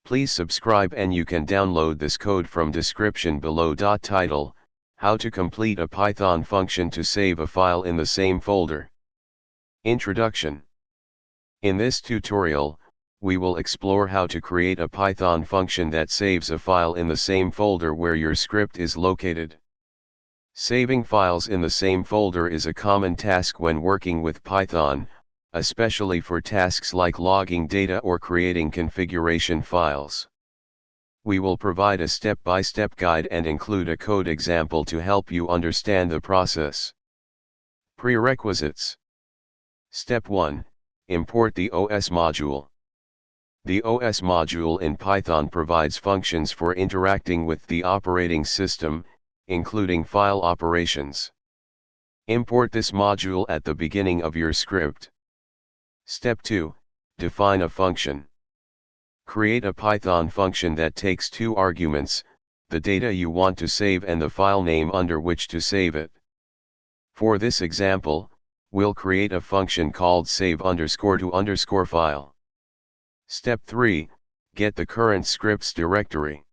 Please subscribe and you can download this code from description below. Title: How to complete a Python function to save a file in the same folder. Introduction. In this tutorial, we will explore how to create a Python function that saves a file in the same folder where your script is located. Saving files in the same folder is a common task when working with Python, especially for tasks like logging data or creating configuration files. We will provide a step-by-step guide and include a code example to help you understand the process. Prerequisites. Step 1. Import the OS module. The OS module in Python provides functions for interacting with the operating system, including file operations. Import this module at the beginning of your script. Step 2. Define a function. Create a Python function that takes two arguments, the data you want to save and the file name under which to save it. For this example, we'll create a function called save_to_file. Step 3. Get the current script's directory.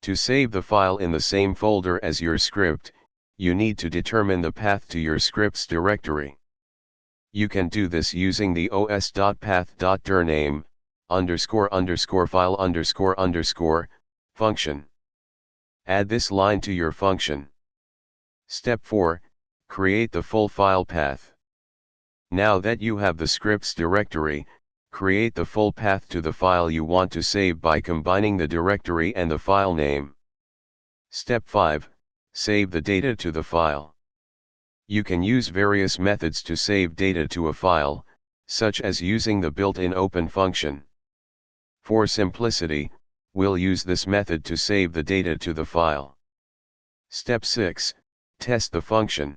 To save the file in the same folder as your script, you need to determine the path to your script's directory. You can do this using the os.path.dirname __file__ function. Add this line to your function. Step 4. Create the full file path. Now that you have the script's directory, create the full path to the file you want to save by combining the directory and the file name. Step 5. Save the data to the file. You can use various methods to save data to a file, such as using the built-in open function. For simplicity, we'll use this method to save the data to the file. Step 6. Test the function.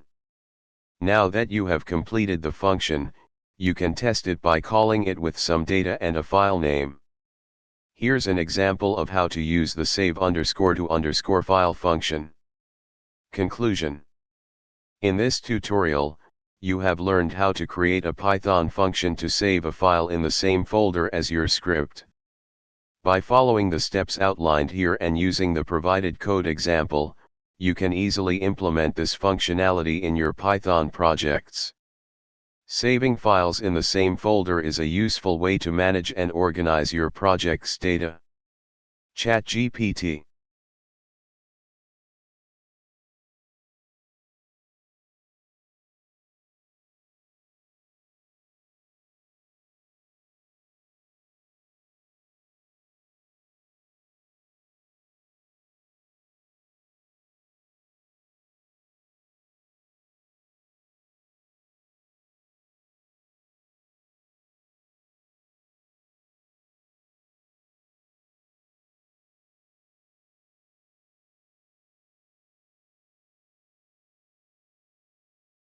Now that you have completed the function, you can test it by calling it with some data and a file name. Here's an example of how to use the save_to_file function. Conclusion. In this tutorial, you have learned how to create a Python function to save a file in the same folder as your script. By following the steps outlined here and using the provided code example, you can easily implement this functionality in your Python projects. Saving files in the same folder is a useful way to manage and organize your project's data. ChatGPT.